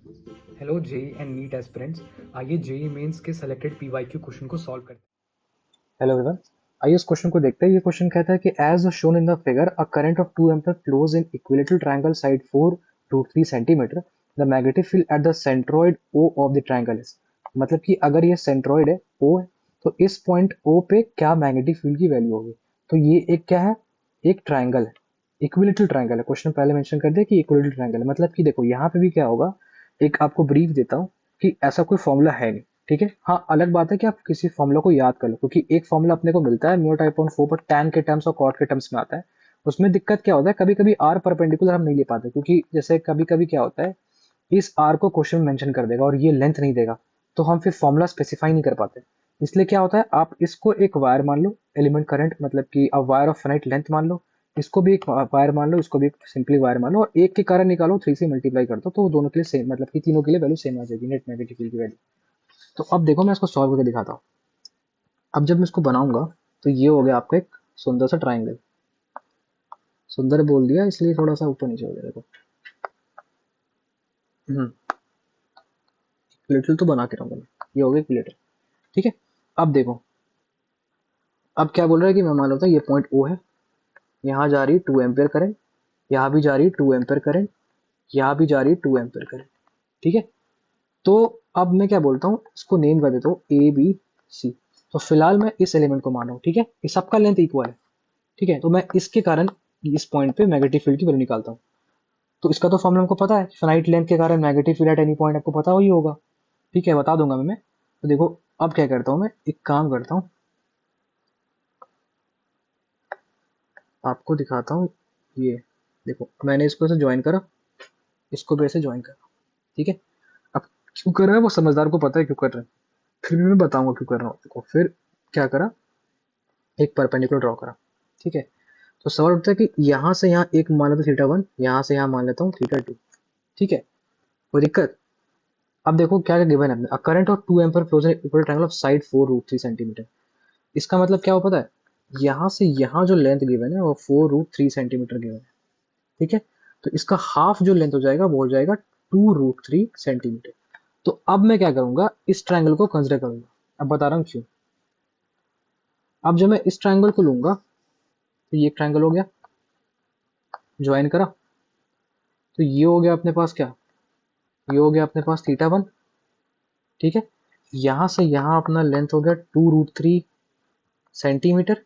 Hello JEE and NEET aspirants. आइए JEE mains के selected PYQ question को solve करते हैं। हेलो एवरीवन, आइए इस क्वेश्चन को देखते हैं। ये क्वेश्चन कहता है कि as shown in the figure a current of 2 ampere flows in equilateral triangle side 4√3 centimetre. The magnetic field at the centroid O of the triangle is. मतलब कि अगर ये सेंट्रोइड है ओ है, तो इस पॉइंट ओ पे क्या मैग्नेटिक फील्ड की वैल्यू होगी। तो ये एक क्या है, एक ट्रायंगल है, इक्विलेटरल ट्रायंगल है। क्वेश्चन पहले मेंशन कर दिया कि इक्विलेटरल ट्रायंगल है। मतलब कि देखो यहाँ पे भी क्या होगा, एक आपको ब्रीफ देता हूँ कि ऐसा कोई फॉर्मूला है नहीं, ठीक है। हाँ, अलग बात है कि आप किसी फॉर्मूला को याद कर लो, क्योंकि एक फॉर्मूला अपने को मिलता है म्यू टाइप ऑन 4 पर टैन के टर्म्स और कॉट के टर्म्स में आता है। उसमें दिक्कत क्या होता है, कभी कभी आर परपेंडिकुलर हम नहीं ले पाते, क्योंकि जैसे कभी कभी क्या होता है, इस आर को क्वेश्चन में मेंशन कर देगा और ये लेंथ नहीं देगा, तो हम फिर फॉर्मूला स्पेसिफाई नहीं कर पाते। इसलिए क्या होता है, आप इसको एक वायर मान लो, एलिमेंट करंट मतलब कि अब वायर ऑफ फाइनाइट लेंथ मान लो, इसको भी एक वायर मान लो, इसको भी एक सिंपली वायर मान लो, और एक के कारण निकालो 3 से मल्टीप्लाई कर दो, तो दोनों के लिए सेम, मतलब कि तीनों के लिए वैल्यू सेम आ जाएगी, नेट नेगेटिव फील्ड की वैल्यू। तो अब देखो मैं इसको सॉल्व करके दिखाता हूँ। अब जब मैं इसको बनाऊंगा तो ये हो गया आपका एक सुंदर सा ट्राइंगल। सुंदर बोल दिया इसलिए थोड़ा सा ऊपर नीचे हो गया, देखो। लिटिल तो बना के रहूंगा मैं, ये हो गया लिटिल, ठीक है। अब देखो, अब क्या बोल रहा है कि मैं मान लेता हूँ ये पॉइंट ओ है, यहाँ जा रही 2 एम्पियर करंट, यहाँ भी जा रही 2 एम्पियर करंट, यहाँ भी जा रही 2 एम्पियर करंट, ठीक है। तो अब मैं क्या बोलता हूँ, इसको नेम कर देता हूँ ए बी सी। तो फिलहाल मैं इस एलिमेंट को मान रहा हूँ, ठीक है। इस सबका लेंथ इक्वल है, ठीक है। तो मैं इसके कारण इस पॉइंट पे मैग्नेटिक फील्ड की वैल्यू निकालता हूँ। तो इसका तो फॉर्मूला हमको पता है, फाइनाइट लेंथ के कारण magnetic field at any point आपको पता ही होगा, ठीक है, बता दूंगा मैं। तो देखो अब क्या करता हूँ, मैं एक काम करता हूँ, आपको दिखाता हूँ। ये देखो, मैंने इसको ऐसे ज्वाइन करा, इसको भी ऐसे ज्वाइन करा, ठीक है। अब क्यों कर रहा है वो समझदार को पता है क्यों कर रहा है, फिर भी मैं बताऊंगा क्यों कर रहा हूँ। देखो फिर क्या करा, एक परपेंडिकुलर ड्रॉ करा, ठीक है। तो सवाल उठता है कि यहाँ से यहाँ एक मान लेता हूँ थीटा 1, यहाँ से यहाँ मान लेता हूँ थीटा 2, ठीक है। कोई दिक्कत। अब देखो क्या क्या गिवन है, current of 2 ampere flows in equal triangle of side 4√3 centimetre. इसका मतलब क्या हो पता है, यहाँ से यहाँ जो लेंथ गिवन है वो 4√3 सेंटीमीटर गिवन है, ठीक है। तो इसका हाफ जो लेंथ हो जाएगा वो हो जाएगा 2√3 सेंटीमीटर। तो अब मैं क्या करूंगा, इस ट्रायंगल को कंसिडर करूंगा। अब बता रहा हूँ क्यों। अब जब मैं इस ट्रायंगल को लूंगा तो ये ट्रायंगल हो गया, ज्वाइन करा, तो ये हो गया अपने पास क्या, ये हो गया अपने पास थीटा 1, ठीक है। यहां से यहां अपना लेंथ हो गया 2√3 सेंटीमीटर,